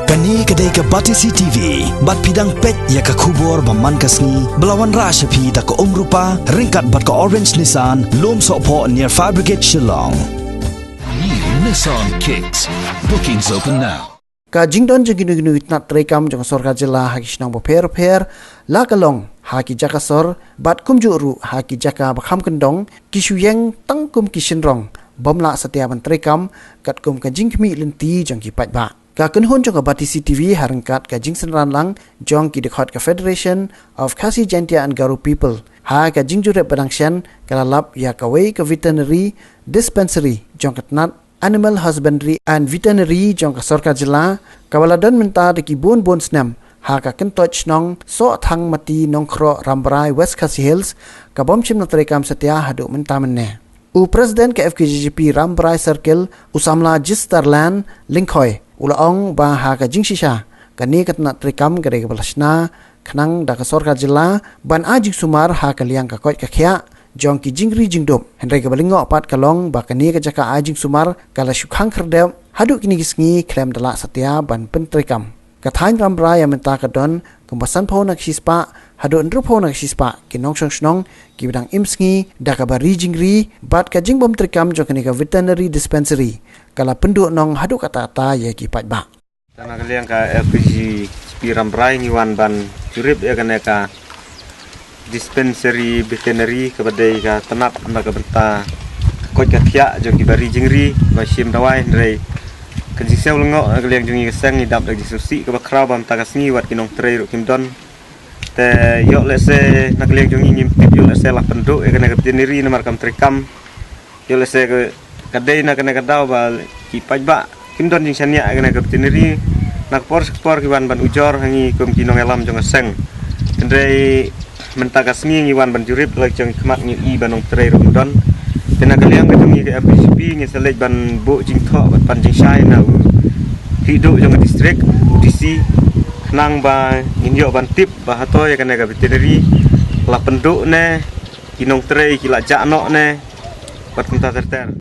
Kani kedai ke Batisi TV, bat pidang pet ya ke kubur baman kasni, belawan rashapi da ke rupa, ringkat bat ke Orange Nissan, lom sokpo near Fire Brigade Shillong. New Nissan Kicks. Bookings open now. Ka jingdon jenginu itnat rekam jong sorga jela haki shnang bo per la kalong haki jakasor bat kumjuru haki jaka bakham kendong kisuyeng tangkum kishinrong bomla setia ban rekam kat kum ka jingkmi lenti jong ki pat ba ka kunhun jong Batisi TV harangkat ka jingsen ranlang jong ki dekhot ka Federation of Khasi Jaintia and Garo People ha ka jingjure badangshan kalalap ya kawai ka veterinary dispensary jong katnat Animal Husbandry and Veterinary jong ka sorka jela kawaladon menta de ki bon snam ha ka kentoch nong so thang mati nong khro rambrai West Khasi Hills ka bom chim na trekam setia hadu menta menne u president ka FKGGP Rambrai Circle usamla Jisterland Linkhoi ulaong ba ha ka jingshisha kani katna trekam gare ka balasna khnang da ka sorka jela ban ajik sumar ha ka liang ka koi ka khya jong ki jingri jingdop henry ka balingo pat kalong bakani ka jaka ajing sumar kala shukhang khrdem hadu kini gisngi klem dala satya ban pentrekam kathain rambra ya menta ka don kumbasan phona khispa hadu ndru phona khispa kinong shnong ki bidang imsngi daka bari jingri bat ka jingbom trekam jokani ka veterinary dispensary kala pendu nong hadu kata ta ya ki pat ba tanah kalian ka LPG Rambrai ni wan ban curip ya kan ka dispensary veterinary kepada ka tenap maka benta koi ka thia jo ki bari jingri ma sim dawai ndrei kan sisau lengo kalian jungi kesang idap dak disusi ka bakra bam tagasni wat kinong trei ro kimdon te yo lese nak kalian jungi ngimpit yo lese lah penduk ya kan veterinary nomor kam trekam yo lese ke kadai nak kena kadau ba ki pajba kimdon jing sania kan veterinary nak por ki ban ujor hangi kum kinong elam jong kesang ndrei mentakas ngi wan ban jurip lek jeng kemat ngi I banong trei romdon tenaga liang ketungi ke FPCP ngi selej ban bo jing tho ban pan jing sai na hidup jeng distrik DC nang ba nginyo ban tip ba hato ya kan ga veterinary la penduk ne kinong trei kila jakno ne bat kunta terter